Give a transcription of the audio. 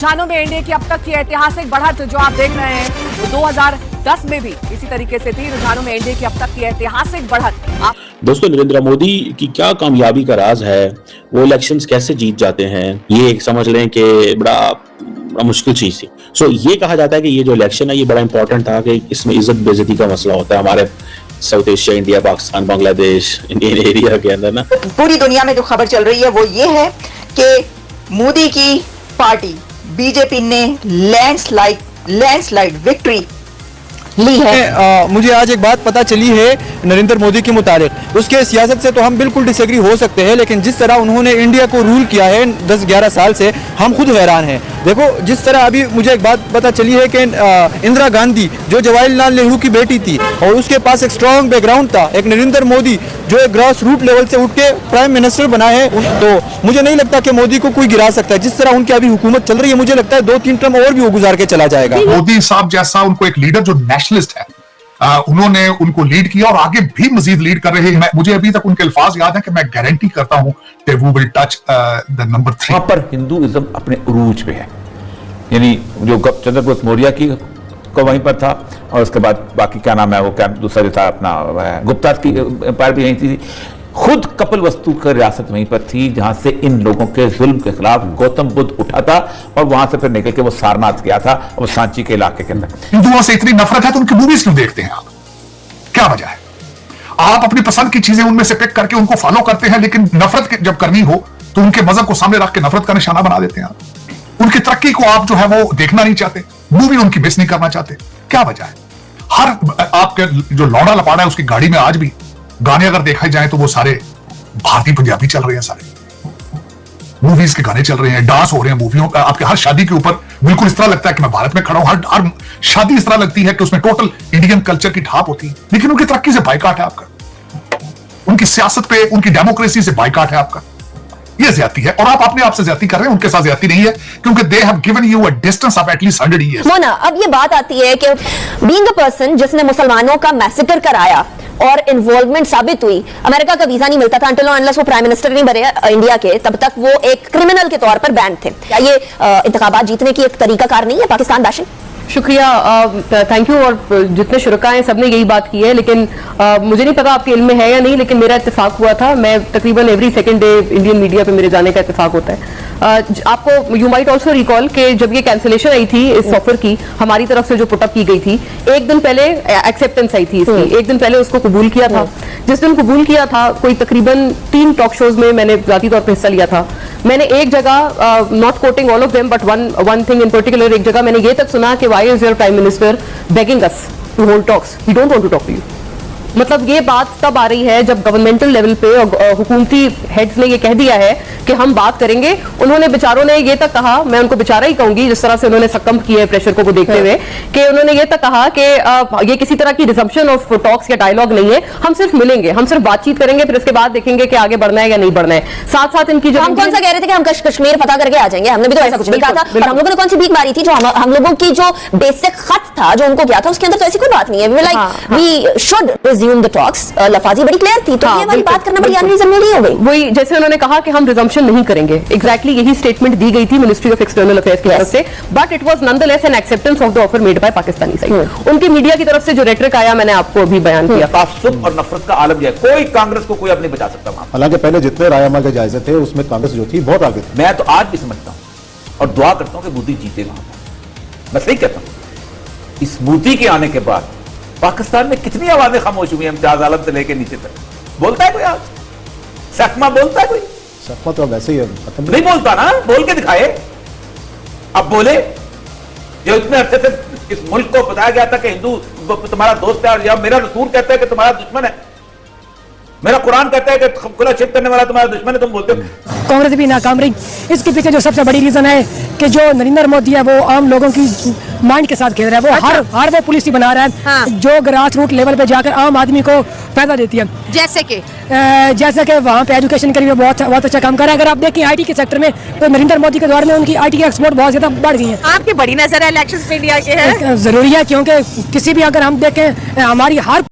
रुझानों में एनडीए की अब तक की ऐतिहासिक बढ़त जो आप देख रहे हैं वो 2010 में भी इसी तरीके से थी। रुझानों में एनडीए की अब तक की ऐतिहासिक बढ़त। दोस्तों, नरेंद्र मोदी की क्या कामयाबी का राज है, वो इलेक्शंस कैसे जीत जाते हैं, ये एक समझ लें कि बड़ा मुश्किल चीज थी। ये कहा जाता है कि ये जो इलेक्शन है ये बड़ा इंपॉर्टेंट था कि इसमें इज्जत बेइज्जती का मसला होता है हमारे south Asia, India, Pakistan, Bangladesh, Indian area के अंदर ना। पूरी दुनिया में जो खबर चल रही है वो ये है कि मोदी की पार्टी बीजेपी ने लैंडस्लाइड विक्ट्री ली है। मुझे आज एक बात पता चली है नरेंद्र मोदी के मुताबिक, उसके सियासत से तो हम बिल्कुल डिसएग्री हो सकते हैं, लेकिन जिस तरह उन्होंने इंडिया को रूल किया है 10-11 साल से, हम खुद हैरान हैं। देखो, जिस तरह अभी मुझे एक बात पता चली है कि इंदिरा गांधी जो जवाहरलाल नेहरू की बेटी थी और उसके पास एक स्ट्रॉन्ग बैकग्राउंड था, एक नरेंद्र मोदी जो एक ग्रास रूट लेवल से उठ के प्राइम मिनिस्टर बना है, तो मुझे नहीं लगता कि मोदी को कोई गिरा सकता है। जिस तरह उनकी अभी हुकूमत चल रही है, मुझे लगता है 2-3 टर्म और भी वो गुजार के चला जाएगा। मोदी साहब जैसा उनको एक लीडर जो नेशनलिस्ट है, उन्होंने उनको लीड किया और आगे भी मजीद लीड कर रहे हैं। मुझे अभी तक उनके अल्फाज याद है कि मैं गारंटी करता हूं कि वो विल टच द नंबर 3। वहां पर हिंदुइज्म अपने उरूज पे है, यानी जो चंद्रगुप्त मौर्य की को वहीं पर था, और उसके बाद बाकी क्या नाम है वो, क्या दूसरा जो था अपना गुप्ता की एम्पायर भी यहीं थी। खुद कपिल वस्तु की रियासत वहीं पर थी जहां से इन लोगों के जुल्म के खिलाफ गौतम बुद्ध उठा था, और वहां से फिर निकल के वो सारनाथ गया था, वो सांची के इलाके के अंदर। हिंदुओं से इतनी नफरत है तो उनकी मूवीज क्यों देखते हैं आप? क्या वजह है? आप अपनी पसंद की चीजें उनमें से पिक करके उनको फॉलो करते हैं, लेकिन नफरत जब करनी हो तो उनके मजहब को सामने रख के नफरत का निशाना बना देते हैं आप। उनकी तरक्की को आप जो है वो देखना नहीं चाहते, मूवी उनकी मिस नहीं करना चाहते। क्या वजह है? हर आपके जो लौंडा लपाड़ा है उसकी गाड़ी में आज भी गाने अगर देखा जाए तो वो सारे भारतीय पंजाबी चल रहे हैं, सारे मूवीज के गाने चल रहे हैं, डांस हो रहे हैं मूवियों का। आपके हर शादी के ऊपर बिल्कुल इस तरह लगता है कि मैं भारत में खड़ा हूं। हर शादी इस तरह लगती है कि उसमें टोटल इंडियन कल्चर की ठाप होती है, लेकिन उनकी तरक्की से बाइकाट है आपका, उनकी सियासत पे, उनकी डेमोक्रेसी से बाइकाट है आपका। ये ज्यादती है, और आप अपने आप से ज्यादती कर रहे हैं, उनके साथ ज्यादती नहीं है, क्योंकि they have given you a distance of at least 100 years। Mona, अब ये बात आती है कि बीइंग अ पर्सन जिसने मुसलमानों का मैसेकर कराया और इन्वॉल्वमेंट साबित हुई, अमेरिका का वीजा नहीं मिलता था अंटिल अनलेस वो प्राइम मिनिस्टर नहीं बने इंडिया के, तब तक वो एक क्रिमिनल के तौर पर बैन थे। क्या ये इंतखाबात जीतने की एक तरीकाकार नहीं है पाकिस्तान बैशिंग? शुक्रिया, थैंक यू। और जितने शुरका हैं सबने यही बात की है, लेकिन मुझे नहीं पता आपके इल्म में है या नहीं, लेकिन मेरा इत्तेफाक हुआ था। मैं तकरीबन every second day Indian media पे मेरे जाने का इत्तेफाक होता है। आपको यू माइट ऑल्सो रिकॉल कि जब ये कैंसिलेशन आई थी इस ऑफर की हमारी तरफ से जो पुटअप की गई थी, एक दिन पहले एक्सेप्टेंस आई थी इसकी, एक दिन पहले उसको कबूल किया था। जिस दिन कबूल किया था, कोई तकरीबन 3 टॉक शोज में मैंने जाती तौर पर हिस्सा लिया था। मैंने एक जगह, not quoting all of them, but one thing in particular, एक जगह मैंने ये तक सुना कि why is your prime minister begging us to hold talks, we don't want to talk to you. मतलब ये बात तब आ रही है जब गवर्नमेंटल लेवल पे और हुकूमती हेड्स ने ये कह दिया है कि हम बात करेंगे। उन्होंने बेचारों ने ये तक कहा, मैं उनको बेचारा ही कहूंगी जिस तरह से उन्होंने सक्कम किया है प्रेशर को देखते हुए, कि उन्होंने ये तक कहा कि ये किसी तरह की रिजम्पशन ऑफ टॉक्स या डायलॉग नहीं है, हम सिर्फ मिलेंगे, हम सिर्फ बातचीत करेंगे, फिर इसके बाद देखेंगे कि आगे बढ़ना है या नहीं बढ़ना है। साथ साथ इनकी जो हम कौन सा कह रहे थे कि हम कश्मीर फतह करके आ जाएंगे, हमने भी तो ऐसा कुछ नहीं कहा था। और हम लोगों ने कौन सी भीख मारी थी? जो हम लोगों की जो बेसिक खत था जो उनको किया था, उसके अंदर तो ऐसी कोई बात नहीं है। We should resume the talks, लफाजी बड़ी क्लियर थी, तो ये वाली बात करना बड़ी अनरीजनेबल हो गई। वही जैसे उन्होंने कहा कि हम रिजम्पशन नहीं करेंगे, एग्जैक्टली यही स्टेटमेंट दी गई थी मिनिस्ट्री ऑफ एक्सटर्नल अफेयर्स की तरफ से, but it was nonetheless N acceptance of the offer made by Pakistani side. उनकी मीडिया की तरफ से जो रेटरिक आया, मैंने आपको अभी बयान किया। तासुब और नफरत का आलम है, कोई कांग्रेस को कोई अब नहीं बचा सकता वहां। हालांकि पहले जितने रायमा के जायजे थे उसमें कांग्रेस जो थी बहुत आगे थी। मैं तो आज भी समझता हूं और दुआ करता हूं कि मोदी जीते वहां पर। मैं सही कहता हूं, इस मोदी के आने के बाद पाकिस्तान में कितनी आवाजें खामोश हुई हैं, इम्तियाज आलम से लेकर नीचे तक। बोलता है कोई आज? सकमा बोलता है कोई? सकमा तो वैसे ही है, नहीं बोलता ना, बोल के दिखाए। अब बोले, जो इतने अरसे से इस मुल्क को बताया गया था कि हिंदू तुम्हारा दोस्त है, और या मेरा रसूल कहता है कि तुम्हारा दुश्मन है, मेरा कुरान कहता है कि खुला छेद करने वाला तुम्हारा दुश्मन है, तुम बोलते हो। कांग्रेस भी नाकाम रही। इसके पीछे जो सबसे बड़ी रीजन है कि जो नरेंद्र मोदी है वो आम लोगों की माइंड के साथ खेल रहा है। वो हर वो पॉलिसी बना रहा है, हाँ। जो ग्रास रूट लेवल पे जाकर आम आदमी को फायदा देती है। जैसे कि वहाँ पे एजुकेशन के लिए बहुत अच्छा काम कर रहा है। अगर आप देखें आईटी के सेक्टर में, तो नरेंद्र मोदी के दौर में उनकी आईटी की एक्सपोर्ट बहुत ज्यादा बढ़ गई है। आपकी बड़ी नजर है इलेक्शन इंडिया के है? जरूरी है, क्योंकि किसी भी अगर हम देखें हमारी हर